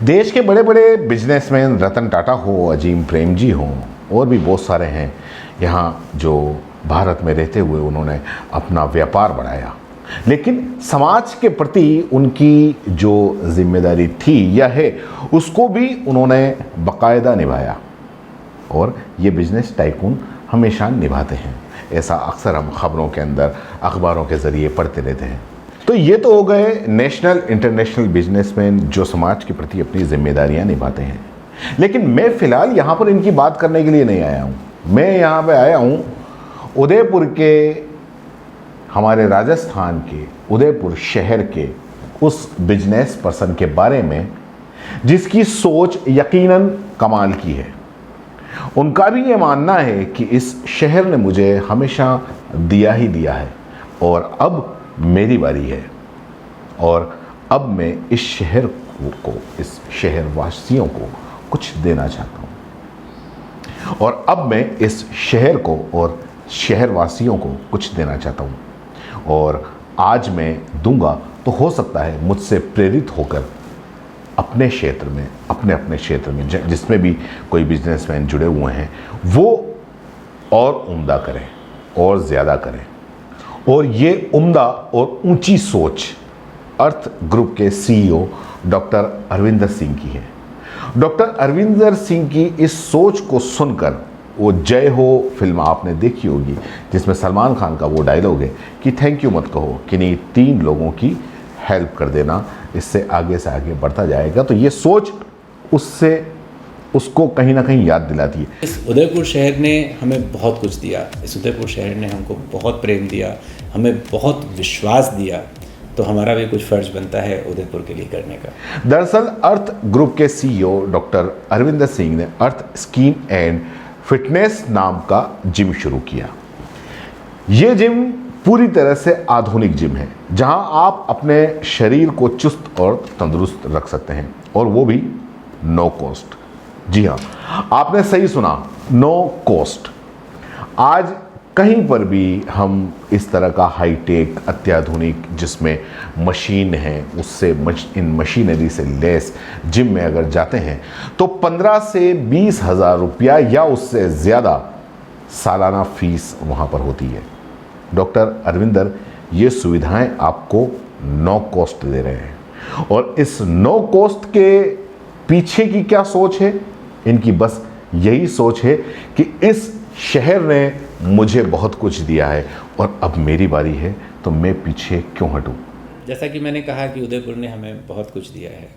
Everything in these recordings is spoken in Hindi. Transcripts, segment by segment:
देश के बड़े बड़े बिजनेसमैन रतन टाटा हो, अजीम प्रेमजी हों और भी बहुत सारे हैं यहाँ जो भारत में रहते हुए उन्होंने अपना व्यापार बढ़ाया, लेकिन समाज के प्रति उनकी जो जिम्मेदारी थी या है उसको भी उन्होंने बाकायदा निभाया और ये बिजनेस टाइकून हमेशा निभाते हैं। ऐसा अक्सर हम खबरों के अंदर अखबारों के ज़रिए पढ़ते रहते हैं। तो ये तो हो गए नेशनल इंटरनेशनल बिजनेसमैन जो समाज के प्रति अपनी जिम्मेदारियां निभाते हैं, लेकिन मैं फ़िलहाल यहाँ पर इनकी बात करने के लिए नहीं आया हूँ। मैं यहाँ पे आया हूँ उदयपुर के, हमारे राजस्थान के उदयपुर शहर के उस बिजनेस पर्सन के बारे में जिसकी सोच यकीनन कमाल की है। उनका भी ये मानना है कि इस शहर ने मुझे हमेशा दिया ही दिया है और अब मेरी बारी है और अब मैं इस शहर को इस शहर वासियों को कुछ देना चाहता हूँ और अब मैं इस शहर को और शहर वासियों को कुछ देना चाहता हूँ और आज मैं दूंगा तो हो सकता है मुझसे प्रेरित होकर अपने क्षेत्र में अपने क्षेत्र में जिसमें भी कोई बिजनेसमैन जुड़े हुए हैं वो और उम्दा करें और ज़्यादा करें। और ये उम्दा और ऊंची सोच अर्थ ग्रुप के सीईओ डॉक्टर अरविंदर सिंह की है। डॉक्टर अरविंदर सिंह की इस सोच को सुनकर वो जय हो फिल्म आपने देखी होगी जिसमें सलमान खान का वो डायलॉग है कि थैंक यू मत कहो कि नहीं 3 लोगों की हेल्प कर देना, इससे आगे से आगे बढ़ता जाएगा। तो ये सोच उसको कहीं ना कहीं याद दिलाती है। इस उदयपुर शहर ने हमें बहुत कुछ दिया, इस उदयपुर शहर ने हमको बहुत प्रेम दिया, हमें बहुत विश्वास दिया, तो हमारा भी कुछ फर्ज बनता है उदयपुर के लिए करने का। दरअसल अर्थ ग्रुप के सीईओ डॉक्टर अरविंदर सिंह ने अर्थ स्किन एंड फिटनेस नाम का जिम शुरू किया। ये जिम पूरी तरह से आधुनिक जिम है जहां आप अपने शरीर को चुस्त और तंदुरुस्त रख सकते हैं और वो भी नो कॉस्ट। जी हाँ, आपने सही सुना, नो कॉस्ट। आज कहीं पर भी हम इस तरह का हाईटेक अत्याधुनिक जिसमें मशीन है उससे इन मशीनरी से लेस जिम में अगर जाते हैं तो 15 से 20 हज़ार रुपया या उससे ज़्यादा सालाना फीस वहाँ पर होती है। डॉक्टर अरविंदर ये सुविधाएं आपको नो कॉस्ट दे रहे हैं और इस नो कॉस्ट के पीछे की क्या सोच है? इनकी बस यही सोच है कि इस शहर ने मुझे बहुत कुछ दिया है और अब मेरी बारी है तो मैं पीछे क्यों हटूं। जैसा कि मैंने कहा कि उदयपुर ने हमें बहुत कुछ दिया है,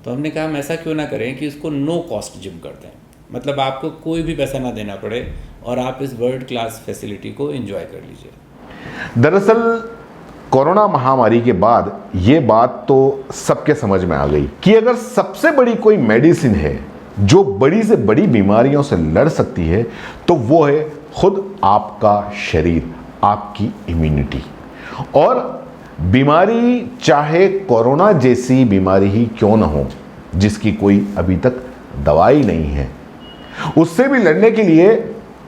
तो हमने कहा हम ऐसा क्यों ना करें कि इसको नो कॉस्ट जिम कर दें, मतलब आपको कोई भी पैसा ना देना पड़े और आप इस वर्ल्ड क्लास फैसिलिटी को एंजॉय कर लीजिए। दरअसल कोरोना महामारी के बाद ये बात तो सबके समझ में आ गई कि अगर सबसे बड़ी कोई मेडिसिन है जो बड़ी से बड़ी बीमारियों से लड़ सकती है तो वो है खुद आपका शरीर, आपकी इम्यूनिटी। और बीमारी चाहे कोरोना जैसी बीमारी ही क्यों ना हो जिसकी कोई अभी तक दवाई नहीं है, उससे भी लड़ने के लिए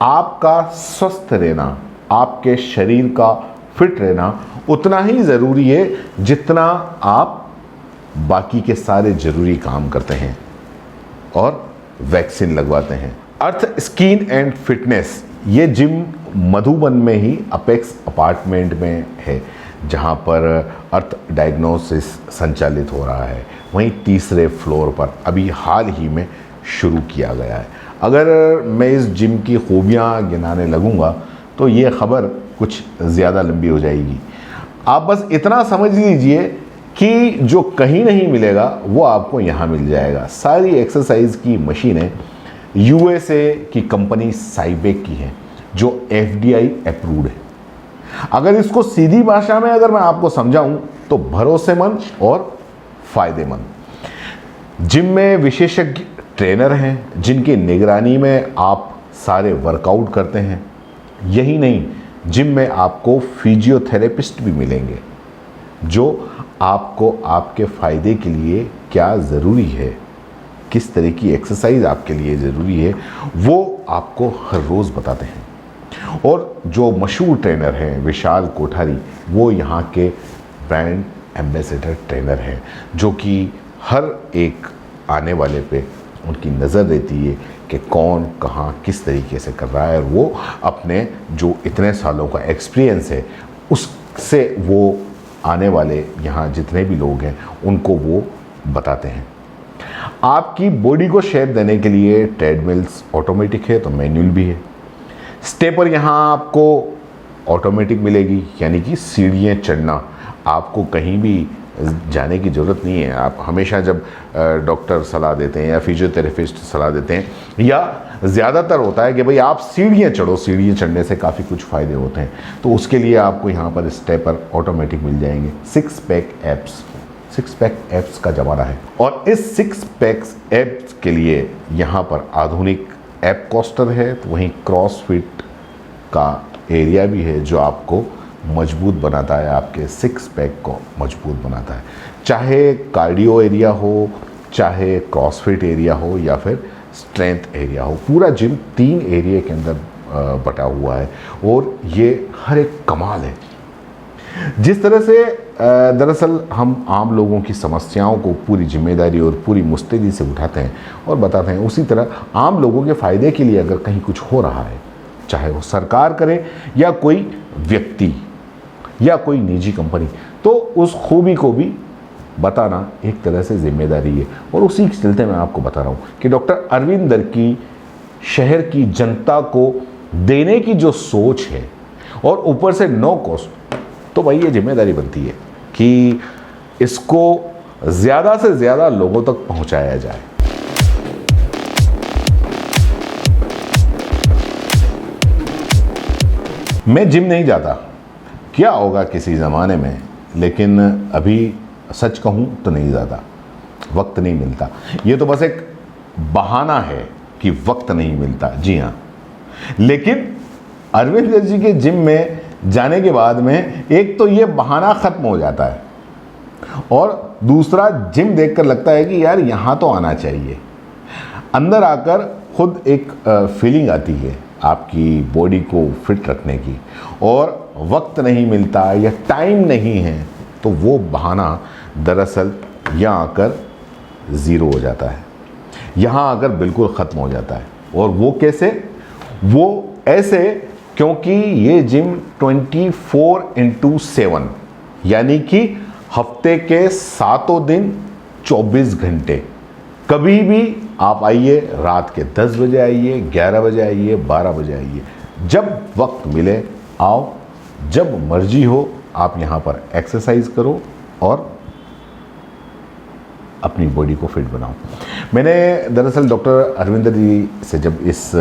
आपका स्वस्थ रहना, आपके शरीर का फिट रहना उतना ही ज़रूरी है जितना आप बाकी के सारे ज़रूरी काम करते हैं और वैक्सीन लगवाते हैं। अर्थ स्किन एंड फिटनेस ये जिम मधुबन में ही अपेक्स अपार्टमेंट में है जहां पर अर्थ डायग्नोसिस संचालित हो रहा है। वहीं तीसरे फ्लोर पर अभी हाल ही में शुरू किया गया है। अगर मैं इस जिम की खूबियां गिनाने लगूंगा तो ये खबर कुछ ज़्यादा लंबी हो जाएगी। आप बस इतना समझ लीजिए कि जो कहीं नहीं मिलेगा वो आपको यहाँ मिल जाएगा। सारी एक्सरसाइज की मशीनें यूएसए की कंपनी साइबेक की हैं जो एफडीआई अप्रूव्ड है। अगर इसको सीधी भाषा में अगर मैं आपको समझाऊं तो भरोसेमंद और फायदेमंद। जिम में विशेषज्ञ ट्रेनर हैं जिनकी निगरानी में आप सारे वर्कआउट करते हैं। यही नहीं, जिम में आपको फिजियोथेरेपिस्ट भी मिलेंगे जो आपको आपके फ़ायदे के लिए क्या ज़रूरी है, किस तरह की एक्सरसाइज आपके लिए ज़रूरी है वो आपको हर रोज़ बताते हैं। और जो मशहूर ट्रेनर हैं विशाल कोठारी, वो यहाँ के ब्रांड एम्बेसडर ट्रेनर हैं जो कि हर एक आने वाले पे उनकी नज़र रहती है कि कौन कहाँ किस तरीके से कर रहा है, और वो अपने जो इतने सालों का एक्सपीरियंस है उससे वो आने वाले यहाँ जितने भी लोग हैं उनको वो बताते हैं। आपकी बॉडी को शेप देने के लिए ट्रेडमिल्स ऑटोमेटिक है तो मैनुअल भी है। स्टेपर यहाँ आपको ऑटोमेटिक मिलेगी, यानी कि सीढ़ियाँ चढ़ना आपको कहीं भी जाने की ज़रूरत नहीं है। आप हमेशा जब डॉक्टर सलाह देते हैं या फिजियोथेरेपिस्ट सलाह देते हैं, या ज़्यादातर होता है कि भाई आप सीढ़ियाँ चढ़ो, सीढ़ियाँ चढ़ने से काफ़ी कुछ फ़ायदे होते हैं, तो उसके लिए आपको यहाँ पर स्टेपर ऑटोमेटिक मिल जाएंगे। 6 पैक एप्स का ज़माना है, और इस 6 पैक एप्स के लिए यहाँ पर आधुनिक ऐप कोस्टर है, तो वहीं क्रॉसफिट का एरिया भी है जो आपको मजबूत बनाता है, आपके 6 पैक को मजबूत बनाता है। चाहे कार्डियो एरिया हो, चाहे क्रॉसफिट एरिया हो, या फिर स्ट्रेंथ एरिया हो, पूरा जिम 3 एरिया के अंदर बटा हुआ है, और ये हर एक कमाल है। जिस तरह से दरअसल हम आम लोगों की समस्याओं को पूरी जिम्मेदारी और पूरी मुस्तैदी से उठाते हैं और बताते हैं, उसी तरह आम लोगों के फ़ायदे के लिए अगर कहीं कुछ हो रहा है, चाहे वो सरकार करे या कोई व्यक्ति या कोई निजी कंपनी, तो उस खूबी को भी बताना एक तरह से जिम्मेदारी है। और उसी के चलते मैं आपको बता रहा हूँ कि डॉक्टर अरविंदर की शहर की जनता को देने की जो सोच है, और ऊपर से नो कॉस्ट, तो भाई ये जिम्मेदारी बनती है कि इसको ज़्यादा से ज़्यादा लोगों तक पहुँचाया जाए। मैं जिम नहीं जाता, क्या होगा किसी ज़माने में, लेकिन अभी सच कहूँ तो नहीं जाता, वक्त नहीं मिलता। ये तो बस एक बहाना है कि वक्त नहीं मिलता, जी हाँ। लेकिन अरविंदर जी के जिम में जाने के बाद में एक तो ये बहाना ख़त्म हो जाता है, और दूसरा जिम देखकर लगता है कि यार यहाँ तो आना चाहिए। अंदर आकर खुद एक फीलिंग आती है आपकी बॉडी को फिट रखने की, और वक्त नहीं मिलता या टाइम नहीं है, तो वो बहाना दरअसल यहाँ आकर ज़ीरो हो जाता है, यहाँ आकर बिल्कुल ख़त्म हो जाता है। और वो कैसे? वो ऐसे क्योंकि ये जिम 24/7 यानी कि हफ्ते के 7 दिन 24 घंटे, कभी भी आप आइए, रात के 10 बजे आइए, 11 बजे आइए, 12 बजे आइए, जब वक्त मिले आओ, जब मर्जी हो आप यहाँ पर एक्सरसाइज करो और अपनी बॉडी को फिट बनाओ। मैंने दरअसल डॉक्टर अरविंदर जी से जब इस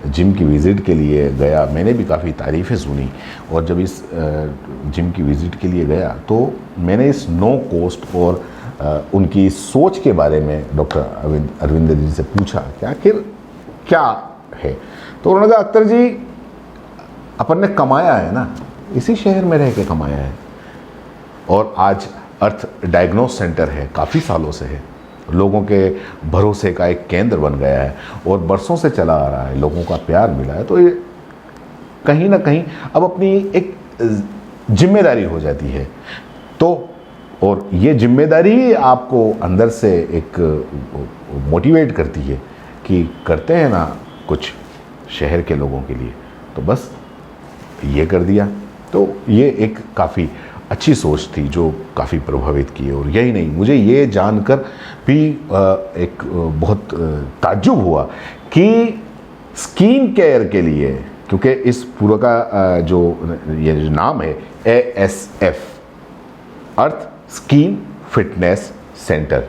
जिम की विज़िट के लिए गया, मैंने भी काफ़ी तारीफ़ें सुनी, और जब इस जिम की विज़िट के लिए गया तो मैंने इस नो कॉस्ट और उनकी सोच के बारे में डॉक्टर अरविंदर जी से पूछा कि आखिर क्या है। तो उन्होंने कहा, अख्तर जी अपन ने कमाया है ना, इसी शहर में रह के कमाया है, और आज अर्थ डायग्नोस सेंटर है, काफ़ी सालों से है, लोगों के भरोसे का एक केंद्र बन गया है और बरसों से चला आ रहा है, लोगों का प्यार मिला है, तो ये कहीं ना कहीं अब अपनी एक जिम्मेदारी हो जाती है। तो और ये जिम्मेदारी ही आपको अंदर से एक मोटिवेट करती है कि करते हैं ना कुछ शहर के लोगों के लिए, तो बस ये कर दिया। तो ये एक काफ़ी अच्छी सोच थी जो काफ़ी प्रभावित की। और यही नहीं, मुझे ये जानकर भी एक बहुत ताज्जुब हुआ कि स्किन केयर के लिए, क्योंकि इस पूरा का जो ये जो नाम है ASF, अर्थ स्किन फिटनेस सेंटर,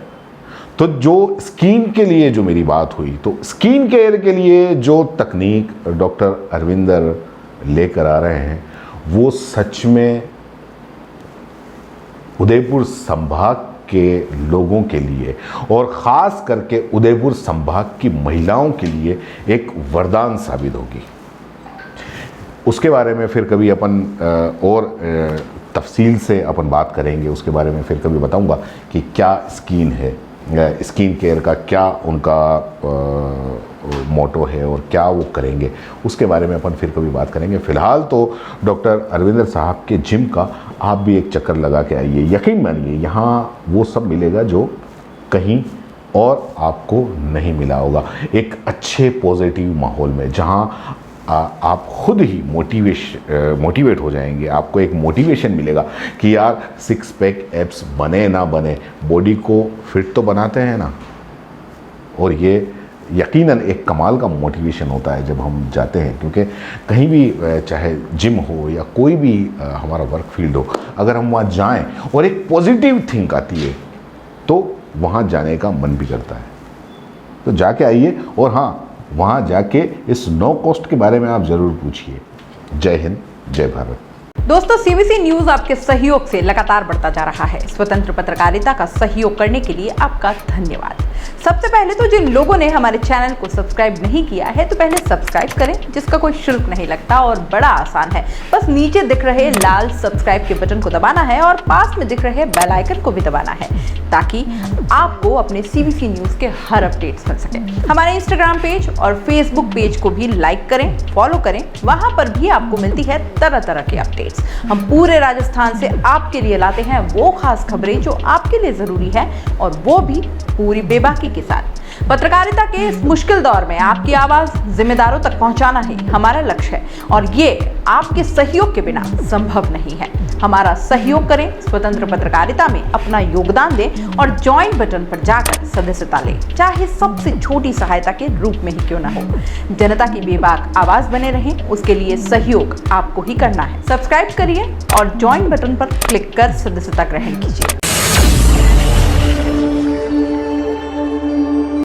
तो जो स्किन के लिए जो मेरी बात हुई, तो स्किन केयर के लिए जो तकनीक डॉक्टर अरविंदर लेकर आ रहे हैं, वो सच में उदयपुर संभाग के लोगों के लिए और ख़ास करके उदयपुर संभाग की महिलाओं के लिए एक वरदान साबित होगी। उसके बारे में फिर कभी अपन और तफसील से अपन बात करेंगे, उसके बारे में फिर कभी बताऊंगा कि क्या स्किन है, स्किन केयर का क्या उनका मोटो है और क्या वो करेंगे, उसके बारे में अपन फिर कभी बात करेंगे। फ़िलहाल तो डॉक्टर अरविंदर साहब के जिम का आप भी एक चक्कर लगा के आइए। यकीन मानिए यहाँ वो सब मिलेगा जो कहीं और आपको नहीं मिला होगा। एक अच्छे पॉजिटिव माहौल में जहां आप खुद ही मोटिवेट हो जाएंगे, आपको एक मोटिवेशन मिलेगा कि यार सिक्स पैक एब्स बने ना बने, बॉडी को फिट तो बनाते हैं ना। और ये यकीनन एक कमाल का मोटिवेशन होता है जब हम जाते हैं, क्योंकि कहीं भी चाहे जिम हो या कोई भी हमारा वर्क फील्ड हो, अगर हम वहाँ जाएं और एक पॉजिटिव थिंक आती है तो वहाँ जाने का मन भी करता है। तो जाके आइए, और हाँ, वहाँ जाके इस नो कॉस्ट के बारे में आप ज़रूर पूछिए। जय हिंद, जय भारत। दोस्तों, सीबीसी न्यूज आपके सहयोग से लगातार बढ़ता जा रहा है। स्वतंत्र पत्रकारिता का सहयोग करने के लिए आपका धन्यवाद। सबसे पहले तो जिन लोगों ने हमारे चैनल को सब्सक्राइब नहीं किया है, तो पहले सब्सक्राइब करें, जिसका कोई शुल्क नहीं लगता और बड़ा आसान है। बस नीचे दिख रहे लाल सब्सक्राइब के बटन को दबाना है और पास में दिख रहे बेल आइकन को भी दबाना है, ताकि आपको अपने सीबीसी न्यूज के हर अपडेट्स मिल सके। हमारे इंस्टाग्राम पेज और फेसबुक पेज को भी लाइक करें, फॉलो करें, वहां पर भी आपको मिलती है तरह तरह की अपडेट्स। हम पूरे राजस्थान से आपके लिए लाते हैं वो खास खबरें जो आपके लिए जरूरी है, और वो भी पूरी बेबाकी के साथ। पत्रकारिता के इस मुश्किल दौर में आपकी आवाज जिम्मेदारों तक पहुंचाना ही हमारा लक्ष्य है, और ये आपके सहयोग के बिना संभव नहीं है। हमारा सहयोग करें, स्वतंत्र पत्रकारिता में अपना योगदान दें और ज्वाइन बटन पर जाकर सदस्यता लें, चाहे सबसे छोटी सहायता के रूप में ही क्यों ना हो। जनता की बेबाक आवाज बने रहें, उसके लिए सहयोग आपको ही करना है। सब्सक्राइब करिए और ज्वाइन बटन पर क्लिक कर सदस्यता ग्रहण कीजिए।